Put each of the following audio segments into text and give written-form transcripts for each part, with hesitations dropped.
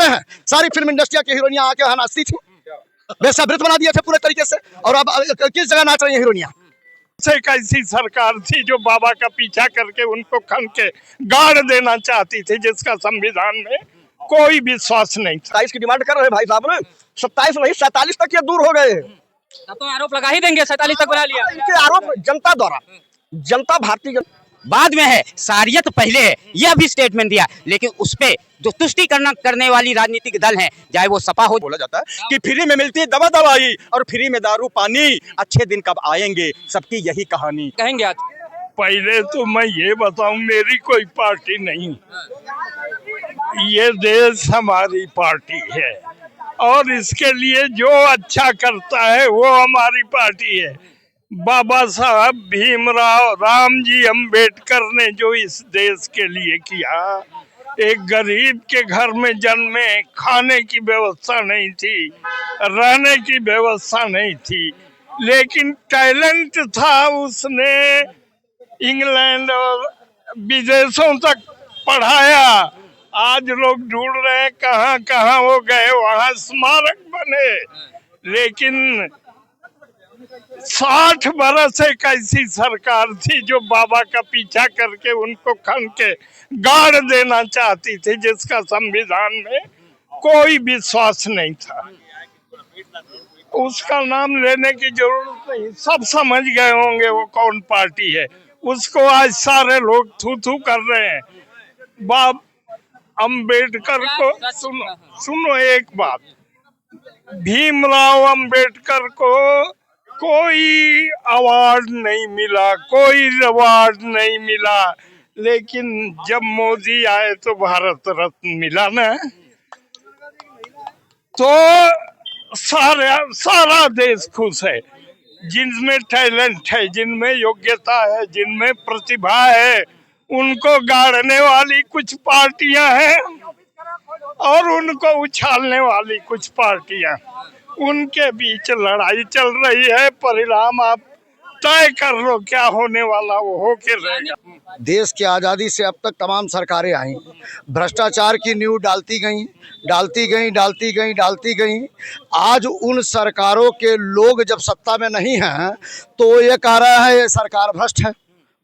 बने हैं, सारी फिल्म इंडस्ट्री की हीरोइनियां आके यहाँ नाचती थी, वेश्यावृत्त बना दिए थे पूरे तरीके से। और अब किस जगह नाच रही है हीरोइनियां? से कैसी सरकार थी जो बाबा का पीछा करके उनको खन के गाड़ देना चाहती थी, जिसका संविधान में कोई विश्वास नहीं था। 27 की डिमांड कर रहे भाई साहब ने, 27 नहीं 47 तक ये दूर हो गए। तब तो आरोप लगा ही देंगे, 47 तक बना लिया। इनके आरोप जनता द्वारा, जनता भारतीय जनता बाद में है, सारियत पहले है, यह भी स्टेटमेंट दिया। लेकिन उस पे जो तुष्टिकरण करने वाली राजनीतिक दल है, चाहे वो सपा हो, बोला जाता है कि फ्री में मिलती दवा दवाई और फ्री में दारू पानी, अच्छे दिन कब आएंगे, सबकी यही कहानी। कहेंगे आज पहले तो मैं ये बताऊं, मेरी कोई पार्टी नहीं, ये देश हमारी पार्टी है और इसके लिए जो अच्छा करता है वो हमारी पार्टी है। बाबा साहब भीमराव रामजी अंबेडकर ने जो इस देश के लिए किया, एक गरीब के घर में जन्मे, खाने की व्यवस्था नहीं थी, रहने की व्यवस्था नहीं थी, लेकिन टैलेंट था, उसने इंग्लैंड और विदेशों तक पढ़ाया। आज लोग ढूंढ रहे हैं कहाँ कहाँ वो गए, वहाँ स्मारक बने, लेकिन 60 बरस एक ऐसी सरकार थी जो बाबा का पीछा करके उनको खन के गाड़ देना चाहती थी, जिसका संविधान में कोई विश्वास नहीं था। उसका नाम लेने की जरूरत नहीं, सब समझ गए होंगे वो कौन पार्टी है। उसको आज सारे लोग थू थू कर रहे हैं। बाब अंबेडकर को सुनो एक बात, भीमराव अंबेडकर को कोई अवार्ड नहीं मिला, कोई रिवार्ड नहीं मिला, लेकिन जब मोदी आए तो भारत रत्न मिला ना, तो सारा देश खुश है। जिनमें टैलेंट है, जिनमें योग्यता है, जिनमें प्रतिभा है, उनको गाड़ने वाली कुछ पार्टियां हैं और उनको उछालने वाली कुछ पार्टियां, उनके बीच लड़ाई चल रही है। परिणाम आप तय कर लो, क्या होने वाला वो होके रहेगा। देश की आज़ादी से अब तक तमाम सरकारें आई, भ्रष्टाचार की नींव डालती गई, डालती गई, डालती गई, डालती गई। आज उन सरकारों के लोग जब सत्ता में नहीं हैं तो ये कह रहा है ये सरकार भ्रष्ट है।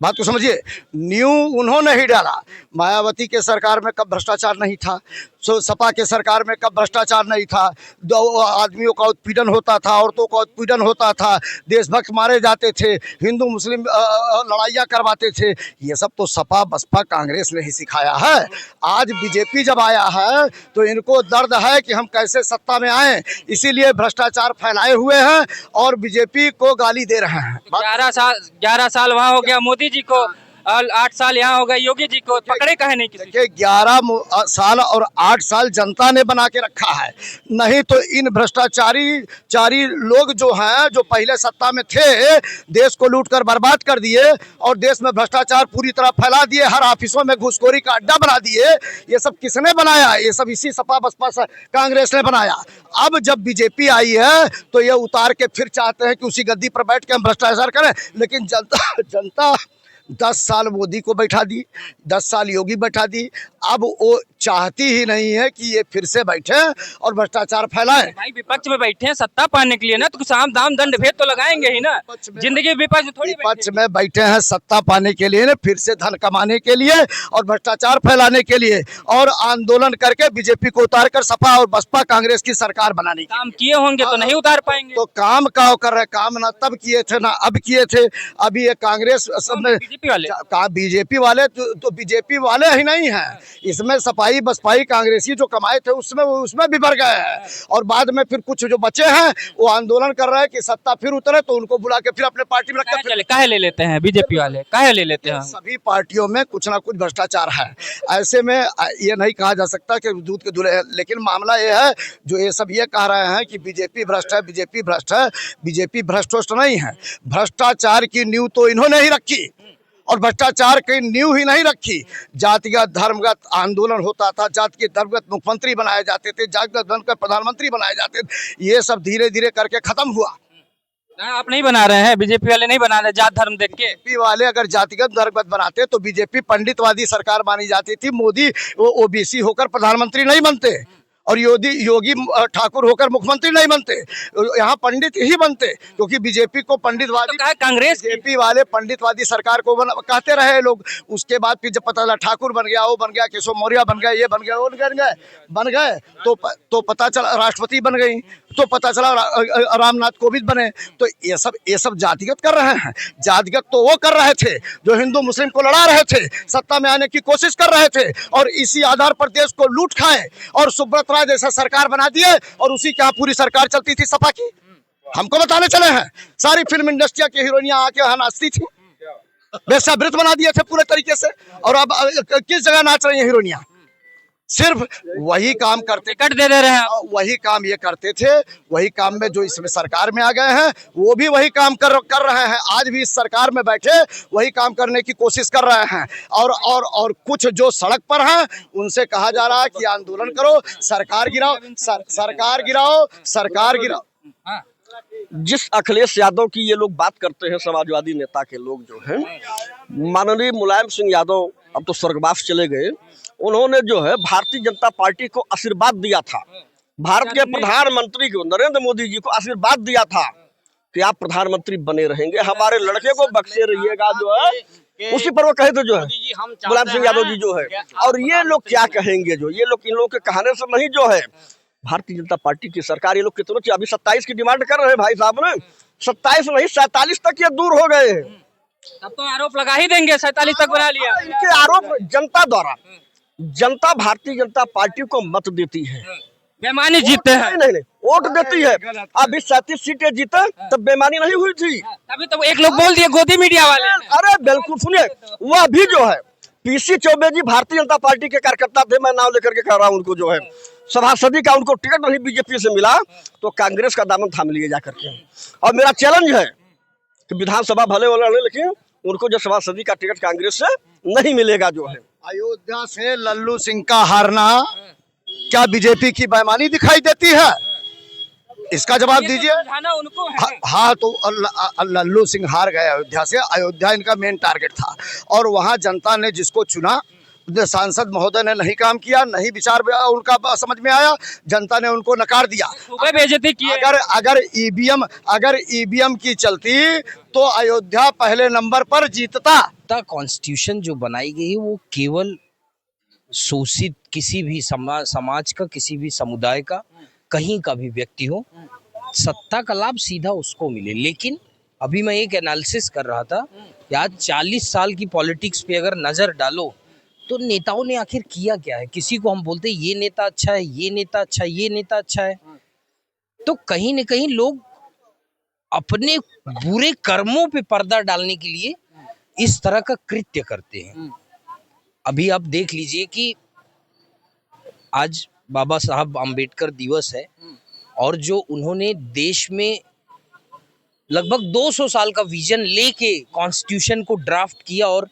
बात को समझिए, नींव उन्होंने ही डाला। मायावती के सरकार में कब भ्रष्टाचार नहीं था, सपा के सरकार में कब भ्रष्टाचार नहीं था, दो आदमियों का उत्पीड़न होता था, औरतों का उत्पीड़न होता था, देशभक्त मारे जाते थे, हिंदू मुस्लिम लड़ाइयाँ करवाते थे। ये सब तो सपा बसपा कांग्रेस ने ही सिखाया है। आज बीजेपी जब आया है तो इनको दर्द है कि हम कैसे सत्ता में आए, इसीलिए भ्रष्टाचार फैलाए हुए हैं और बीजेपी को गाली दे रहे हैं। 11 साल वहाँ हो गया मोदी जी को और 8 साल यहाँ हो गए योगी जी को, पकड़े कहे नहीं किसी। देखिए 11 साल और 8 साल जनता ने बना के रखा है, नहीं तो इन भ्रष्टाचारी लोग जो हैं, जो पहले सत्ता में थे, देश को लूट कर बर्बाद कर दिए और देश में भ्रष्टाचार पूरी तरह फैला दिए, हर ऑफिसों में घूसखोरी का अड्डा बना दिए। ये सब किसने बनाया? ये सब इसी सपा बसपा कांग्रेस ने बनाया। अब जब बीजेपी आई है तो ये उतार के फिर चाहते हैं कि उसी गद्दी पर बैठ के हम भ्रष्टाचार करें, लेकिन जनता 10 साल मोदी को बैठा दी, 10 साल योगी बैठा दी। अब वो चाहती ही नहीं है कि ये फिर से बैठे और भ्रष्टाचार फैलाएं। भाई विपक्ष में बैठे हैं सत्ता पाने के लिए ना, तो साम दाम दंड भेद तो लगाएंगे ही ना। जिंदगी विपक्ष थोड़ी विपक्ष में बैठे हैं सत्ता पाने के लिए ना, फिर से धन कमाने के लिए और भ्रष्टाचार फैलाने के लिए, और आंदोलन करके बीजेपी को उतार कर सपा और बसपा कांग्रेस की सरकार बनाने की। काम किए होंगे तो नहीं उतार पाएंगे। तो काम का कर रहे, काम ना तब किए थे ना अब किए थे। अभी ये कांग्रेस सब बीजेपी वाले तो बीजेपी वाले ही नहीं है, इसमें सपाई बसपाई कांग्रेसी जो कमाए थे उसमें भी बढ़ गए हैं। और बाद में फिर कुछ जो बचे हैं वो आंदोलन कर रहे हैं कि सत्ता फिर उतरे तो उनको बुला के फिर अपने पार्टी में रखकर काहे ले लेते हैं बीजेपी वाले, काहे ले लेते हैं। सभी पार्टियों में कुछ ना कुछ भ्रष्टाचार है। ऐसे में ये नहीं कहा जा सकता कि दूध के दूल्हे, लेकिन मामला ये है जो ये सब ये कह रहे हैं कि बीजेपी भ्रष्ट है, बीजेपी भ्रष्ट है। बीजेपी भ्रष्ट नहीं है, भ्रष्टाचार की नींव तो इन्होंने ही रखी और भ्रष्टाचार की नींव ही नहीं रखी। जातिगत धर्मगत आंदोलन होता था, जाति के धर्मगत मुख्यमंत्री बनाए जाते थे, जातिगत धर्म के प्रधानमंत्री बनाए जाते थे। ये सब धीरे धीरे करके खत्म हुआ। आप नहीं बना रहे हैं, बीजेपी वाले नहीं बना रहे जात धर्म देख के। बीजेपी वाले अगर जातिगत धर्मगत बनाते तो बीजेपी पंडितवादी सरकार मानी जाती थी, मोदी वो ओबीसी होकर प्रधानमंत्री नहीं बनते। और योगी ठाकुर होकर मुख्यमंत्री नहीं बनते, यहाँ पंडित ही बनते, क्योंकि बीजेपी को पंडितवादी, तो कहा कांग्रेस बीजेपी वाले पंडितवादी सरकार को कहते रहे लोग। उसके बाद फिर जब पता चला ठाकुर बन गया, वो बन गया, केशव मौर्य बन गया, ये बन गया, वो बन गए तो पता चला राष्ट्रपति बन गई, तो पता चला रामनाथ कोविंद बने। तो ये सब जातिगत कर रहे हैं। जातिगत तो वो कर रहे थे जो हिंदू मुस्लिम को लड़ा रहे थे, सत्ता में आने की कोशिश कर रहे थे, और इसी आधार पर देश को लूट खाए और सुब्रत राय जैसा सरकार बना दिए, और उसी के यहाँ पूरी सरकार चलती थी सपा की। हमको बताने चले हैं, सारी फिल्म इंडस्ट्री की हीरोइनियां आके यहाँ नाचती थी, वेश्यावृत बना दिए थे पूरे तरीके से। और अब किस जगह नाच रही है हीरोइनियां? सिर्फ वही काम करते, टिकट दे रहे हैं आप। वही काम ये करते थे, वही काम में जो इसमें सरकार में आ गए हैं वो भी वही काम कर रहे हैं। आज भी इस सरकार में बैठे वही काम करने की कोशिश कर रहे हैं। और कुछ जो सड़क पर हैं उनसे कहा जा रहा है कि आंदोलन करो, सरकार गिराओ, सरकार गिराओ, सरकार गिराओ। जिस अखिलेश यादव की ये लोग बात करते हैं, समाजवादी नेता के लोग जो हैं, माननीय मुलायम सिंह यादव अब तो स्वर्गवास चले गए, उन्होंने जो है भारतीय जनता पार्टी को आशीर्वाद दिया था, भारत के प्रधानमंत्री को, नरेंद्र मोदी जी को आशीर्वाद दिया था कि आप प्रधानमंत्री बने रहेंगे, हमारे लड़के को बख्शे रहिएगा जो है। उसी पर वो कहे थे जो है मुलायम सिंह यादव जी जो है। और ये लोग क्या कहेंगे, जो ये लोग इन लोगों के कहने से नहीं जो है भारतीय जनता पार्टी की सरकार, ये लोग कितनों अभी 27 की डिमांड कर रहे हैं भाई साहब ने, 27 नहीं 47 तक ये दूर हो गए हैं। तब तो आरोप लगा ही देंगे, 47 तक बना लिया। इनके आरोप जनता द्वारा, जनता भारतीय जनता पार्टी को मत देती है, बेमानी जीतते हैं। नहीं वोट देती है। अभी 37 सीटें जीते तब बेमानी नहीं हुई थी। अभी तो एक लोग बोल दिए गोदी मीडिया वाले। अरे बिल्कुल सुनिए, वह भी जो है पीसी चौबे जी भारतीय जनता पार्टी के कार्यकर्ता थे, मैं नाम लेकर के कह रहा हूँ, उनको जो है सभासदी का उनको टिकट नहीं बीजेपी से मिला तो कांग्रेस का दामन थाम लिए जाकर के। और मेरा चैलेंज है कि विधानसभा भले वाला नहीं, लेकिन उनको जो सभासदी का टिकट कांग्रेस से नहीं मिलेगा जो है। अयोध्या से लल्लू सिंह का हारना क्या बीजेपी की बेईमानी दिखाई देती है? इसका जवाब दीजिए। उनको है। हाँ तो लल्लू सिंह हार गए अयोध्या से। अयोध्या इनका मेन टारगेट था, और वहां जनता ने जिसको चुना, सांसद महोदय ने नहीं काम किया, नहीं विचार उनका समझ में आया, जनता ने उनको नकार दिया। बेइज्जती की। अगर ईवीएम की चलती तो अयोध्या पहले नंबर पर जीतता। कॉन्स्टिट्यूशन जो बनाई गई है वो केवल शोषित किसी भी समाज का, किसी भी समुदाय का, कहीं का भी व्यक्ति हो, सत्ता का लाभ सीधा उसको मिले। लेकिन अभी मैं एक एनालिसिस कर रहा था कि आज 40 साल की पॉलिटिक्स पे अगर नजर डालो तो नेताओं ने आखिर किया क्या है। किसी को हम बोलते ये नेता अच्छा है, ये नेता अच्छा है, ये नेता अच्छा है, तो कहीं न कहीं लोग अपने बुरे कर्मों पे पर्दा डालने के लिए इस तरह का कृत्य करते हैं। अभी आप देख लीजिए कि आज बाबा साहब आम्बेडकर दिवस है, और जो उन्होंने देश में लगभग 200 साल का विजन लेके कॉन्स्टिट्यूशन को ड्राफ्ट किया, और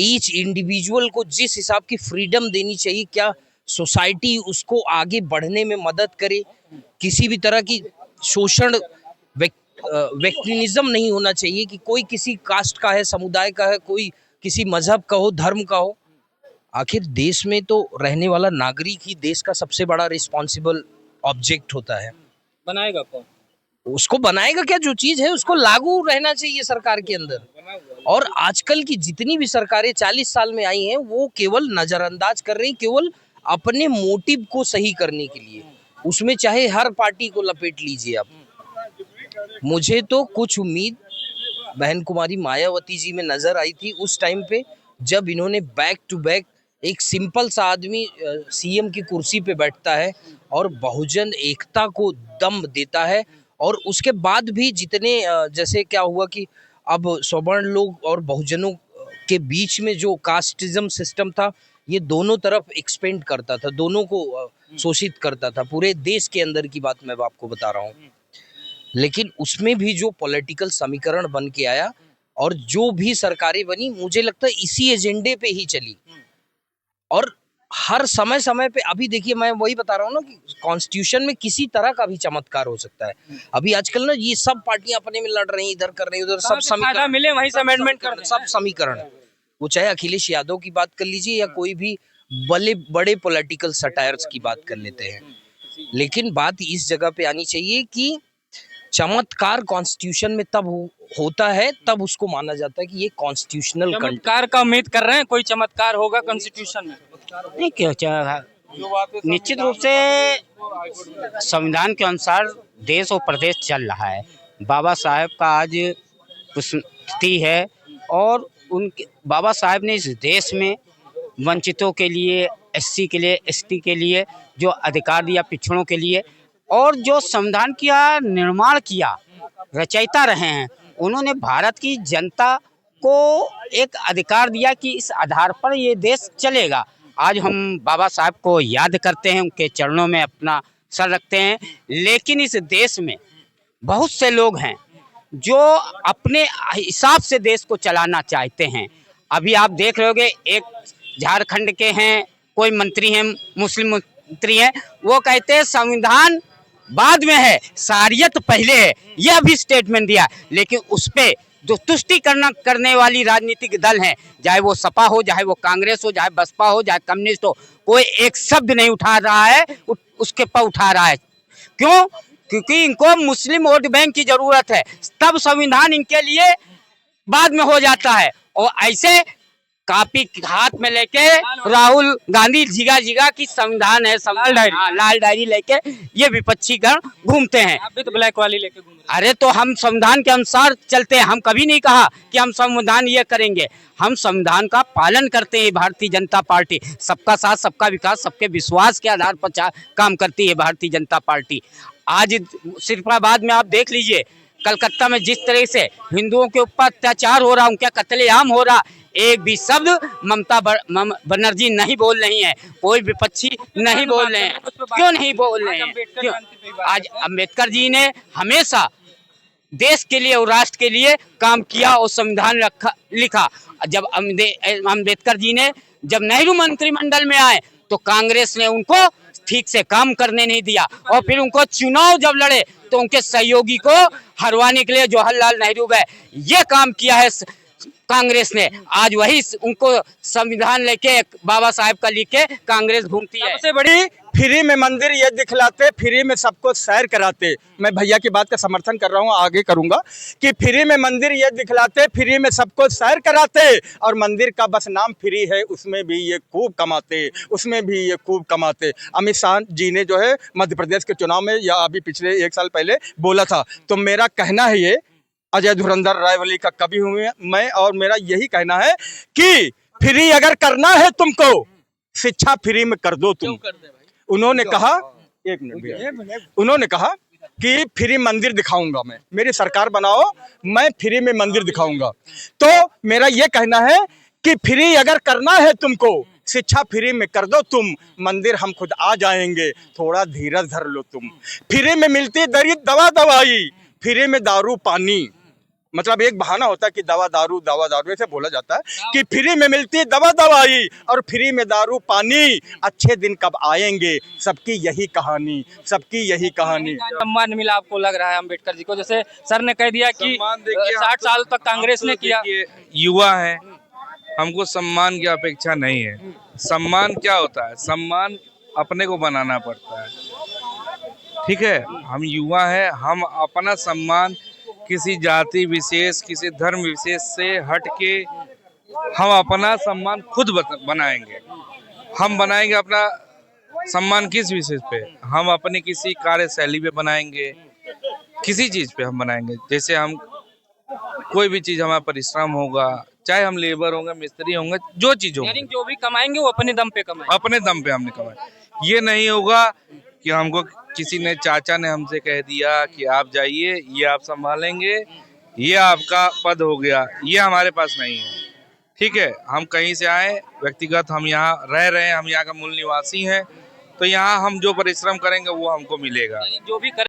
ईच इंडिविजुअल को जिस हिसाब की फ्रीडम देनी चाहिए, क्या सोसाइटी उसको आगे बढ़ने में मदद करे, किसी भी तरह की शोषण, वेक्टिनिज्म नहीं होना चाहिए कि कोई किसी कास्ट का है, समुदाय का है, कोई किसी मजहब का हो, धर्म का हो। आखिर देश में तो रहने वाला नागरिक ही देश का सबसे बड़ा रिस्पॉन्सिबल ऑब्जेक्ट होता है। बनाएगा कौन? उसको बनाएगा क्या? जो चीज है उसको लागू रहना चाहिए सरकार के अंदर। और आजकल की जितनी भी सरकारें 40 साल में आई हैं वो केवल नजरअंदाज कर रही, केवल अपने मोटिव को सही करने के लिए। उसमें चाहे हर पार्टी को लपेट लीजिए आप। मुझे तो कुछ उम्मीद बहन कुमारी मायावती जी में नजर आई थी उस टाइम पे, जब इन्होंने बैक टू बैक एक सिंपल सा आदमी सीएम की कुर्सी पे बैठता है और बहुजन एकता को दम देता है। और उसके बाद भी जितने जैसे क्या हुआ कि अब सवर्ण लोग और बहुजनों के बीच में जो कास्टिज्म सिस्टम था, ये दोनों तरफ एक्सपेंड करता था, दोनों को शोषित करता था। पूरे देश के अंदर की बात मैं आपको बता रहा हूँ। लेकिन उसमें भी जो पॉलिटिकल समीकरण बन के आया और जो भी सरकारें बनी, मुझे लगता है इसी एजेंडे पे ही चली। और हर समय समय पे अभी देखिए, मैं वही बता रहा हूँ ना कि कॉन्स्टिट्यूशन में किसी तरह का भी चमत्कार हो सकता है। अभी आजकल ना ये सब पार्टियां अपने में लड़ रही हैं, इधर कर रही हैं, उधर सब समीकरण मिले वहीं से अमेंडमेंट कर, सब समीकरण, वो चाहे अखिलेश यादव की बात कर लीजिए या कोई भी बड़े बड़े पॉलिटिकल सटायर्स की बात कर लेते हैं, लेकिन बात इस जगह पे आनी चाहिए कि चमत्कार कॉन्स्टिट्यूशन में तब होता है, तब उसको माना जाता है कि ये कॉन्स्टिट्यूशनल चमत्कार का उम्मीद कर रहे हैं, कोई चमत्कार होगा कॉन्स्टिट्यूशन में? नहीं क्यों निश्चित रूप से संविधान के अनुसार देश और प्रदेश चल रहा है। बाबा साहेब का आज पुण्यतिथि है और उनके बाबा साहेब ने इस देश में वंचितों के लिए, एससी के लिए, एसटी के लिए जो अधिकार दिया, पिछड़ों के लिए, और जो संविधान का निर्माण किया, रचयिता रहे हैं, उन्होंने भारत की जनता को एक अधिकार दिया कि इस आधार पर ये देश चलेगा। आज हम बाबा साहब को याद करते हैं, उनके चरणों में अपना सर रखते हैं, लेकिन इस देश में बहुत से लोग हैं जो अपने हिसाब से देश को चलाना चाहते हैं। अभी आप देख रहे होंगे, एक झारखंड के हैं, कोई मंत्री हैं, मुस्लिम मंत्री हैं, वो कहते हैं संविधान बाद में है, शरीयत पहले है। यह भी स्टेटमेंट दिया, लेकिन उस पे जो तुष्टिकरण करने वाली राजनीतिक दल हैं, चाहे वो सपा हो, चाहे वो कांग्रेस हो, चाहे बसपा हो, चाहे कम्युनिस्ट हो, कोई एक शब्द नहीं उठा रहा है, उसके पर उठा रहा है। क्यों? क्योंकि इनको मुस्लिम वोट बैंक की जरूरत है, तब संविधान इनके लिए बाद में हो जाता है। और ऐसे कापी हाथ में लेके राहुल गांधी जिगा की संविधान है, लाल डायरी लेके ये विपक्षी गण घूमते हैं। आप भी तो ब्लैक वाली लेके घूम रहे अरे तो हम संविधान के अनुसार चलते हैं, हम कभी नहीं कहा कि हम संविधान ये करेंगे, हम संविधान का पालन करते हैं। भारतीय जनता पार्टी सबका साथ, सबका विकास, सबके विश्वास के आधार पर काम करती है भारतीय जनता पार्टी। आज सिर्फाबाद में आप देख लीजिए, कलकत्ता में जिस तरह से हिंदुओं के ऊपर अत्याचार हो रहा, उनका कत्लेआम हो रहा, एक भी शब्द ममता बनर्जी नहीं बोल रही है, कोई विपक्षी नहीं बोल रहे हैं। क्यों नहीं बोल रहे हैं? क्यों? आज अम्बेडकर जी ने हमेशा देश के लिए और राष्ट्र के लिए काम किया और संविधान लिखा। जब अम्बेडकर जी ने जब नेहरू मंत्रिमंडल में आए तो कांग्रेस ने उनको ठीक से काम करने नहीं दिया, और फिर उनको चुनाव जब लड़े तो उनके सहयोगी को हरवाने के लिए जवाहरलाल नेहरू ने ये काम किया है कांग्रेस ने। आज वही उनको संविधान लेके बाबा साहेब का लिख के कांग्रेस घूमती है। सबसे बड़ी फ्री में मंदिर ये दिखलाते, फ्री में सबको सैर कराते। मैं भैया की बात का समर्थन कर रहा हूँ, आगे करूँगा कि फ्री में मंदिर ये दिखलाते, फ्री में सबको सैर कराते, और मंदिर का बस नाम फ्री है, उसमें भी ये खूब कमाते, उसमें भी ये खूब कमाते। अमित शाह जी ने जो है मध्य प्रदेश के चुनाव में या अभी पिछले 1 साल पहले बोला था, तो मेरा कहना है ये, अजय धुरंधर रायवली का कवि हूँ मैं, और मेरा यही कहना है कि फ्री अगर करना है तुमको, शिक्षा फ्री में कर दो तुम। उन्होंने कहा, एक मिनट भैया, उन्होंने कहा कि फ्री मंदिर दिखाऊंगा मैं, मेरी सरकार बनाओ, मैं फ्री में मंदिर दिखाऊंगा। तो मेरा ये कहना है कि फ्री अगर करना है तुमको, शिक्षा फ्री में कर दो तुम, मंदिर हम खुद आ जाएंगे, थोड़ा धीरज धर लो तुम। फ्री में मिलती दवाई, फ्री में दारू पानी, मतलब एक बहाना होता है कि दवा दारू ऐसे बोला जाता है कि फ्री में मिलती दवाई और फ्री में दारू पानी, अच्छे दिन कब आएंगे, सबकी यही कहानी, सबकी यही कहानी। सम्मान मिला आपको लग रहा है अम्बेडकर जी को? जैसे सर ने कह दिया कि 60 साल तक कांग्रेस ने किया। युवा है, हमको सम्मान की अपेक्षा नहीं है। सम्मान क्या होता है? सम्मान अपने को बनाना पड़ता है, ठीक है? हम युवा है, हम अपना सम्मान किसी जाति विशेष, किसी धर्म विशेष से हट के हम अपना सम्मान खुद बनाएंगे। हम बनाएंगे अपना सम्मान किस विशेष पे? हम अपनी किसी कार्यशैली पे बनाएंगे, किसी चीज़ पे हम बनाएंगे। जैसे हम कोई भी चीज़, हमारा परिश्रम होगा, चाहे हम लेबर होंगे, मिस्त्री होंगे, जो चीज़ होगी, जो भी कमाएंगे वो अपने दम पे कमाएंगे। अपने दम पे हमने कमाए। ये नहीं होगा कि हमको किसी ने, चाचा ने हमसे कह दिया कि आप जाइए, ये आप संभालेंगे, ये आपका पद हो गया, ये हमारे पास नहीं है, ठीक है? हम कहीं से आए, व्यक्तिगत हम यहाँ रह रहे हैं, हम यहाँ का मूल निवासी हैं, तो यहाँ हम जो परिश्रम करेंगे वो हमको मिलेगा। जो भी